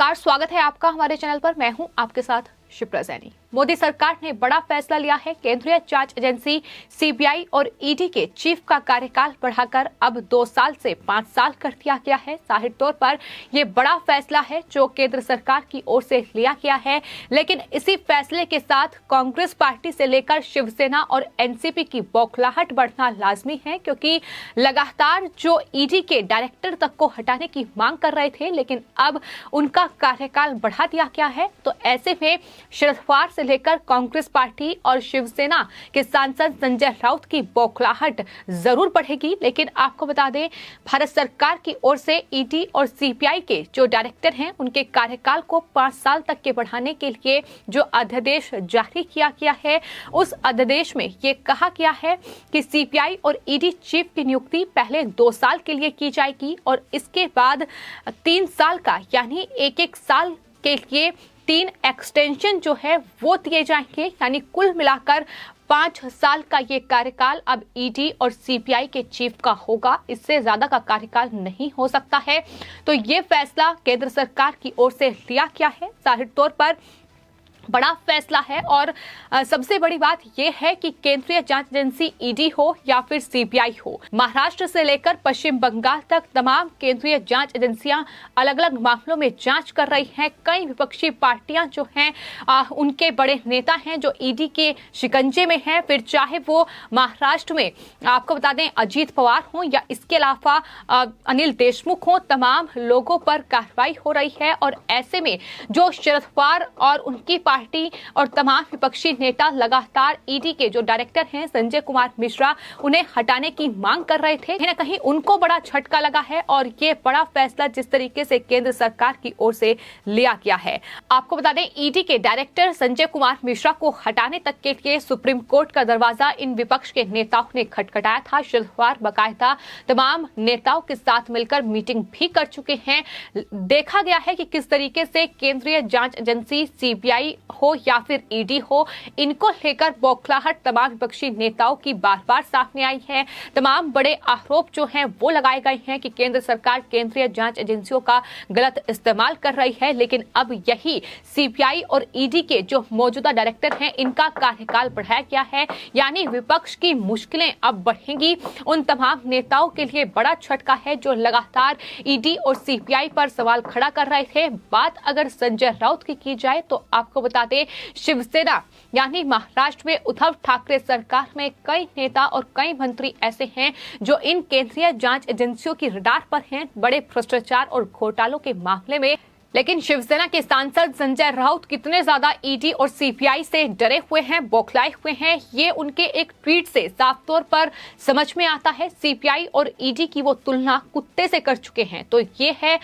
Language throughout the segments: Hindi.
नमस्कार, स्वागत है आपका हमारे चैनल पर। मैं हूं आपके साथ शिप्रा सैनी। मोदी सरकार ने बड़ा फैसला लिया है। केंद्रीय जांच एजेंसी सीबीआई और ईडी के चीफ का कार्यकाल बढ़ाकर अब 2 साल से 5 साल कर दिया गया है। जाहिर तौर पर यह बड़ा फैसला है जो केंद्र सरकार की ओर से लिया गया है, लेकिन इसी फैसले के साथ कांग्रेस पार्टी से लेकर शिवसेना और एनसीपी की बौखलाहट बढ़ना लाजमी है, क्योंकि लगातार जो ईडी के डायरेक्टर तक को हटाने की मांग कर रहे थे, लेकिन अब उनका कार्यकाल बढ़ा दिया गया है। तो ऐसे में शरद पवार से लेकर कांग्रेस पार्टी और शिवसेना के सांसद संजय राउत की बौखलाहट जरूर बढ़ेगी। लेकिन आपको बता दें, भारत सरकार की ओर से ईडी और सीबीआई के जो डायरेक्टर हैं उनके कार्यकाल को 5 साल तक के बढ़ाने के लिए जो अध्यादेश जारी किया गया है, उस अध्यादेश में ये कहा गया है कि सीबीआई और ईडी चीफ की नियुक्ति पहले 2 साल के लिए की जाएगी और इसके बाद 3 साल का यानी एक साल के लिए 3 एक्सटेंशन जो है वो दिए जाएंगे। यानी कुल मिलाकर 5 साल का ये कार्यकाल अब ईडी और सीबीआई के चीफ का होगा। इससे ज्यादा का कार्यकाल नहीं हो सकता है। तो ये फैसला केंद्र सरकार की ओर से लिया गया है। जाहिर तौर पर बड़ा फैसला है और सबसे बड़ी बात यह है कि केंद्रीय जांच एजेंसी ईडी हो या फिर सीबीआई हो, महाराष्ट्र से लेकर पश्चिम बंगाल तक तमाम केंद्रीय जांच एजेंसियां अलग अलग मामलों में जांच कर रही हैं। कई विपक्षी पार्टियां जो हैं उनके बड़े नेता हैं जो ईडी के शिकंजे में हैं, फिर चाहे वो महाराष्ट्र में आपको बता दें अजीत पवार हो या इसके अलावा अनिल देशमुख हो, तमाम लोगों पर कार्रवाई हो रही है। और ऐसे में जो शरद पवार और उनकी पार्टी और तमाम विपक्षी नेता लगातार ईडी के जो डायरेक्टर हैं संजय कुमार मिश्रा, उन्हें हटाने की मांग कर रहे थे। कहीं ना कहीं उनको बड़ा झटका लगा है और ये बड़ा फैसला जिस तरीके से केंद्र सरकार की ओर से लिया गया है। आपको बता दें, ईडी के डायरेक्टर संजय कुमार मिश्रा को हटाने तक के लिए सुप्रीम कोर्ट का दरवाजा इन विपक्ष के नेताओं ने खटखटाया था। शरद पवार बाकायदा तमाम नेताओं के साथ मिलकर मीटिंग भी कर चुके हैं। देखा गया है कि किस तरीके से केंद्रीय जांच एजेंसी सीबीआई हो या फिर ईडी हो, इनको लेकर बौखलाहट तमाम विपक्षी नेताओं की बार बार सामने आई है। तमाम बड़े आरोप जो हैं वो लगाए गए हैं कि केंद्र सरकार केंद्रीय जांच एजेंसियों का गलत इस्तेमाल कर रही है। लेकिन अब यही सीबीआई और ईडी के जो मौजूदा डायरेक्टर हैं इनका कार्यकाल बढ़ाया गया है, यानी विपक्ष की मुश्किलें अब बढ़ेंगी। उन तमाम नेताओं के लिए बड़ा झटका है जो लगातार ईडी और सीबीआई पर सवाल खड़ा कर रहे थे। बात अगर संजय राउत की जाए तो आपको बता दें, शिवसेना यानी महाराष्ट्र में उद्धव ठाकरे सरकार में कई नेता और कई मंत्री ऐसे हैं जो इन केंद्रीय जांच एजेंसियों की रडार पर हैं बड़े भ्रष्टाचार और घोटालों के मामले में। लेकिन शिवसेना के सांसद संजय राउत कितने ज्यादा ईडी और सीबीआई से डरे हुए हैं, बौखलाए हुए हैं, ये उनके एक ट्वीट से साफ तौर पर समझ में आता है। सीबीआई और ईडी की वो तुलना कुत्ते से कर चुके हैं। तो ये है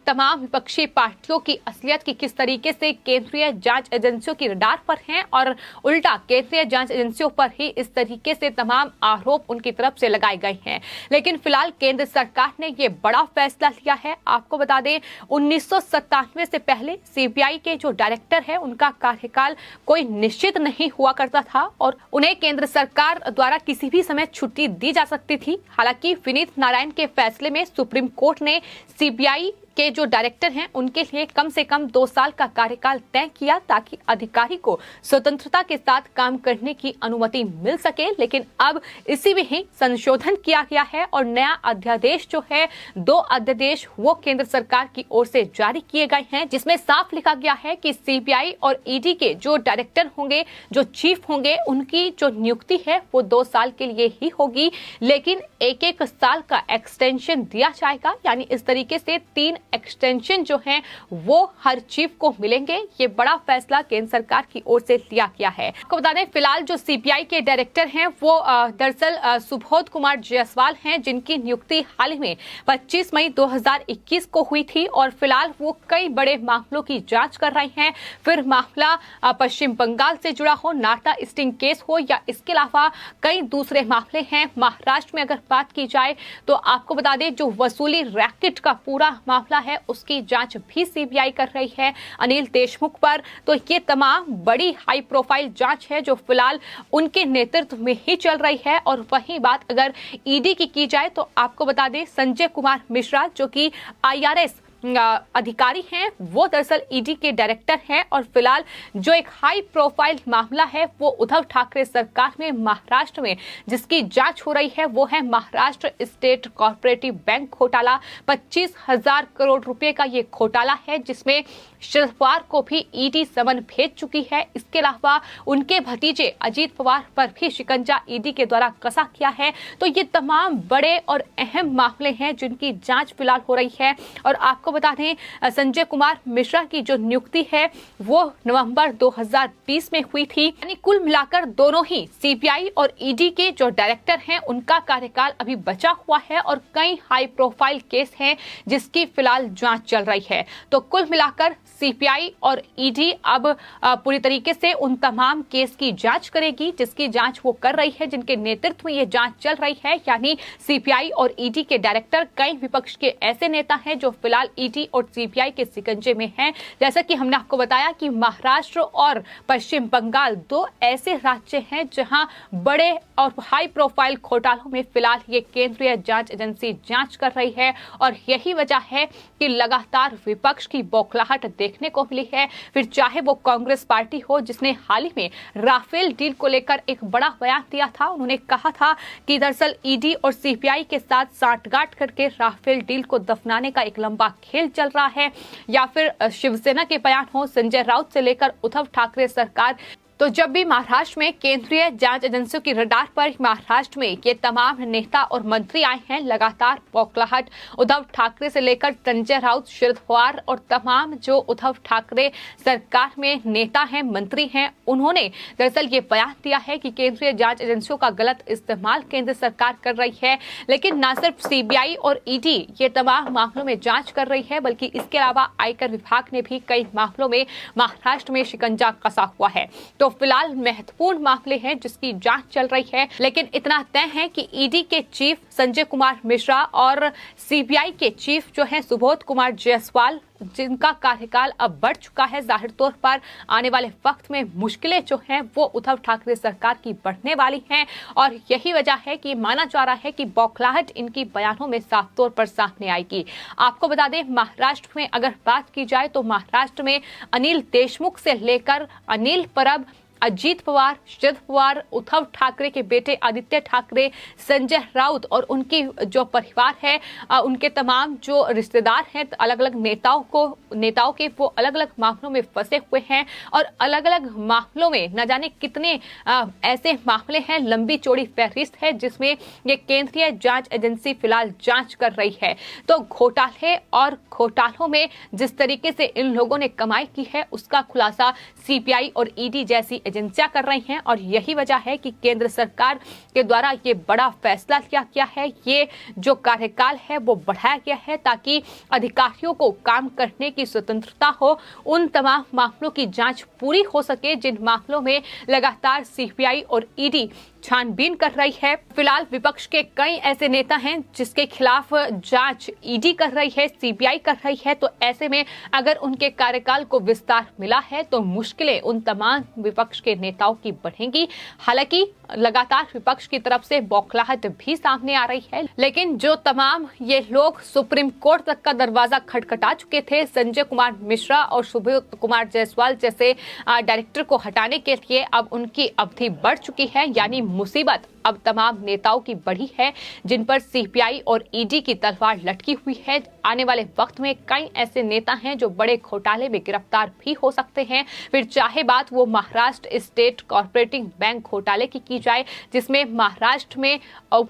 तमाम विपक्षी पार्टियों की असलियत की किस तरीके से केंद्रीय जांच एजेंसियों की रडार पर हैं और उल्टा केंद्रीय जांच एजेंसियों पर ही इस तरीके से तमाम आरोप उनकी तरफ से लगाए गए हैं। लेकिन फिलहाल केंद्र सरकार ने ये बड़ा फैसला लिया है। आपको बता दें, 1997 से पहले सीबीआई के जो डायरेक्टर है उनका कार्यकाल कोई निश्चित नहीं हुआ करता था और उन्हें केंद्र सरकार द्वारा किसी भी समय छुट्टी दी जा सकती थी। हालांकि विनीत नारायण के फैसले में सुप्रीम कोर्ट ने सीबीआई के जो डायरेक्टर हैं उनके लिए कम से कम 2 साल का कार्यकाल तय किया ताकि अधिकारी को स्वतंत्रता के साथ काम करने की अनुमति मिल सके। लेकिन अब इसी में ही संशोधन किया गया है और नया अध्यादेश जो है, 2 अध्यादेश वो केंद्र सरकार की ओर से जारी किए गए हैं, जिसमें साफ लिखा गया है कि सीबीआई और ईडी के जो डायरेक्टर होंगे, जो चीफ होंगे, उनकी जो नियुक्ति है वो 2 साल के लिए ही होगी। लेकिन एक साल का एक्सटेंशन दिया जाएगा, यानी इस तरीके से 3 एक्सटेंशन जो हैं वो हर चीफ को मिलेंगे। ये बड़ा फैसला केंद्र सरकार की ओर से लिया गया है। आपको बता दें, फिलहाल जो सीबीआई के डायरेक्टर हैं वो दरअसल सुबोध कुमार जायसवाल हैं, जिनकी नियुक्ति हाल ही में 25 मई 2021 को हुई थी और फिलहाल वो कई बड़े मामलों की जांच कर रहे हैं। फिर मामला पश्चिम बंगाल से जुड़ा हो, नाटा स्टिंग केस हो या इसके अलावा कई दूसरे मामले हैं। महाराष्ट्र में अगर बात की जाए तो आपको बता दें, जो वसूली रैकेट का पूरा मामला है उसकी जांच भी सीबीआई कर रही है अनिल देशमुख पर। तो ये तमाम बड़ी हाई प्रोफाइल जांच है जो फिलहाल उनके नेतृत्व में ही चल रही है। और वही बात अगर ईडी की जाए तो आपको बता दें, संजय कुमार मिश्रा जो कि आईआरएस अधिकारी हैं वो दरअसल ईडी के डायरेक्टर हैं और फिलहाल जो एक हाई प्रोफाइल मामला है वो उद्धव ठाकरे सरकार में महाराष्ट्र में जिसकी जांच हो रही है वो है महाराष्ट्र स्टेट कोऑपरेटिव बैंक घोटाला। 25,000 करोड़ रुपए का ये घोटाला है जिसमें शरद पवार को भी ईडी समन भेज चुकी है। इसके अलावा उनके भतीजे अजीत पवार पर भी शिकंजा ईडी के द्वारा कसा किया है। तो ये तमाम बड़े और अहम मामले हैं जिनकी जांच फिलहाल हो रही है। और आपको बता दें संजय कुमार मिश्रा की जो नियुक्ति है वो नवंबर 2020 में हुई थी। यानी कुल मिलाकर दोनों ही सीबीआई और ईडी के जो डायरेक्टर हैं उनका कार्यकाल अभी बचा हुआ है और कई हाई प्रोफाइल केस हैं जिसकी फिलहाल जांच चल रही है। तो कुल मिलाकर सीबीआई और ईडी अब पूरी तरीके से उन तमाम केस की जांच करेगी जिसकी जांच वो कर रही है, जिनके नेतृत्व में ये जांच चल रही है। यानी सीबीआई और ईडी के डायरेक्टर कई विपक्ष के ऐसे नेता हैं जो फिलहाल ईडी और सीबीआई के शिकंजे में हैं। जैसा कि हमने आपको बताया कि महाराष्ट्र और पश्चिम बंगाल दो ऐसे राज्य हैं जहां बड़े और हाई प्रोफाइल घोटालों में फिलहाल ये केंद्रीय जांच एजेंसी जांच कर रही है। और यही वजह है कि लगातार विपक्ष की बौखलाहट देखने को मिली है। फिर चाहे वो कांग्रेस पार्टी हो जिसने हाल ही में राफेल डील को लेकर एक बड़ा बयान दिया था। उन्होंने कहा था कि दरअसल ईडी और सीबीआई के साथ सांठगांठ करके राफेल डील को दफनाने का एक लंबा खेल चल रहा है। या फिर शिवसेना के बयान हो संजय राउत से लेकर उद्धव ठाकरे सरकार। तो जब भी महाराष्ट्र में केंद्रीय जांच एजेंसियों की रडार पर महाराष्ट्र में ये तमाम नेता और मंत्री आए हैं, लगातार बौखलाहट उद्धव ठाकरे से लेकर संजय राउत, शरद पवार और तमाम जो उद्धव ठाकरे सरकार में नेता हैं, मंत्री हैं, उन्होंने दरअसल ये बयान दिया है कि केंद्रीय जांच एजेंसियों का गलत इस्तेमाल केंद्र सरकार कर रही है। लेकिन न सिर्फ सीबीआई और ईडी ये तमाम मामलों में जांच कर रही है बल्कि इसके अलावा आयकर विभाग ने भी कई मामलों में महाराष्ट्र में शिकंजा कसा हुआ है। तो फिलहाल महत्वपूर्ण मामले हैं जिसकी जांच चल रही है। लेकिन इतना तय है कि ईडी के चीफ संजय कुमार मिश्रा और सीबीआई के चीफ जो हैं सुबोध कुमार जायसवाल, जिनका कार्यकाल अब बढ़ चुका है, जाहिर तौर पर आने वाले वक्त में मुश्किलें जो हैं वो उद्धव ठाकरे सरकार की बढ़ने वाली हैं। और यही वजह है कि माना जा रहा है कि बौखलाहट इनकी बयानों में साफ तौर पर सामने आएगी। आपको बता दें महाराष्ट्र में अगर बात की जाए तो महाराष्ट्र में अनिल देशमुख से लेकर अनिल परब, अजीत पवार, शरद पवार, उद्धव ठाकरे के बेटे आदित्य ठाकरे, संजय राउत और उनकी जो परिवार है, उनके तमाम जो रिश्तेदार हैं, अलग अलग नेताओं के वो अलग अलग मामलों में फंसे हुए हैं। और अलग अलग मामलों में न जाने कितने ऐसे मामले हैं, लंबी चौड़ी फहरिस्त है जिसमें ये केंद्रीय जांच एजेंसी फिलहाल जांच कर रही है। तो घोटाले और घोटालों में जिस तरीके से इन लोगों ने कमाई की है उसका खुलासा सीबीआई और ईडी जैसी एजेंसियां कर रही हैं। और यही वजह है कि केंद्र सरकार के द्वारा ये बड़ा फैसला लिया गया है। ये जो कार्यकाल है वो बढ़ाया गया है ताकि अधिकारियों को काम करने की स्वतंत्रता हो, उन तमाम मामलों की जांच पूरी हो सके जिन मामलों में लगातार सीबीआई और ईडी छानबीन कर रही है। फिलहाल विपक्ष के कई ऐसे नेता हैं जिसके खिलाफ जांच ईडी कर रही है, सीबीआई कर रही है। तो ऐसे में अगर उनके कार्यकाल को विस्तार मिला है तो मुश्किलें उन तमाम विपक्ष के नेताओं की बढ़ेंगी। हालांकि लगातार विपक्ष की तरफ से बौखलाहट भी सामने आ रही है, लेकिन जो तमाम ये लोग सुप्रीम कोर्ट तक का दरवाजा खटखटा चुके थे, संजय कुमार मिश्रा और सुबोध कुमार जायसवाल जैसे डायरेक्टर को हटाने के लिए अब उनकी अवधि बढ़ चुकी है। यानी मुसीबत अब तमाम नेताओं की बढ़ी है जिन पर सीबीआई और ईडी की तलवार लटकी हुई है। आने वाले वक्त में कई ऐसे नेता हैं जो बड़े घोटाले में गिरफ्तार भी हो सकते हैं। फिर चाहे बात वो महाराष्ट्र स्टेट कोऑपरेटिव बैंक घोटाले की जाए जिसमें महाराष्ट्र में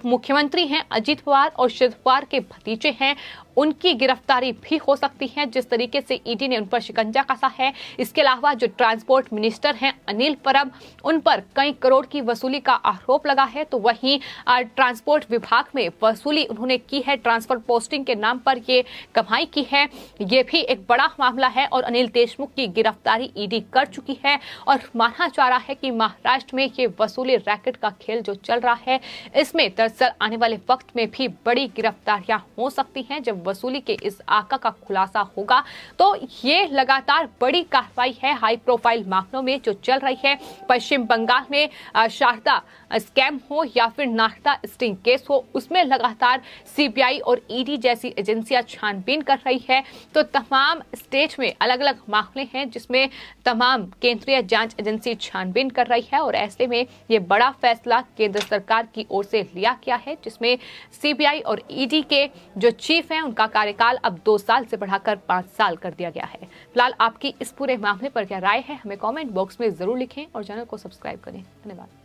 मुख्यमंत्री हैं अजीत पवार और शरद पवार के भतीजे हैं, उनकी गिरफ्तारी भी हो सकती है जिस तरीके से ईडी ने उन पर शिकंजा कसा है। इसके अलावा जो ट्रांसपोर्ट मिनिस्टर हैं अनिल परब, उन पर कई करोड़ की वसूली का आरोप लगा है। तो वहीं ट्रांसपोर्ट विभाग में वसूली उन्होंने की है, ट्रांसफर पोस्टिंग के नाम पर ये कमाई की है, ये भी एक बड़ा मामला है। और अनिल देशमुख की गिरफ्तारी ईडी कर चुकी है और माना जा रहा है कि महाराष्ट्र में ये वसूली रैकेट का खेल जो चल रहा है इसमें दरअसल आने वाले वक्त में भी बड़ी गिरफ्तारियां हो सकती हैं जब वसूली के इस आंकड़ा का खुलासा होगा तो ये लगातार बड़ी कार्रवाई है। हाई प्रोफाइल मामलों में जो चल रही है, पश्चिम बंगाल में शारदा स्कैम हो या फिर नारदा स्टिंग केस हो, उसमें लगातार सीबीआई और ईडी जैसी एजेंसियां छानबीन कर रही है। तो तमाम स्टेट में अलग अलग मामले हैं जिसमें तमाम केंद्रीय जांच एजेंसी छानबीन कर रही है और ऐसे में ये बड़ा फैसला केंद्र सरकार की ओर से लिया गया है, जिसमें सीबीआई और ईडी के जो चीफ हैं उनका कार्यकाल अब 2 साल से बढ़ाकर 5 साल कर दिया गया है। फिलहाल आपकी इस पूरे मामले पर क्या राय है, हमें कमेंट बॉक्स में जरूर लिखें और चैनल को सब्सक्राइब करें। धन्यवाद।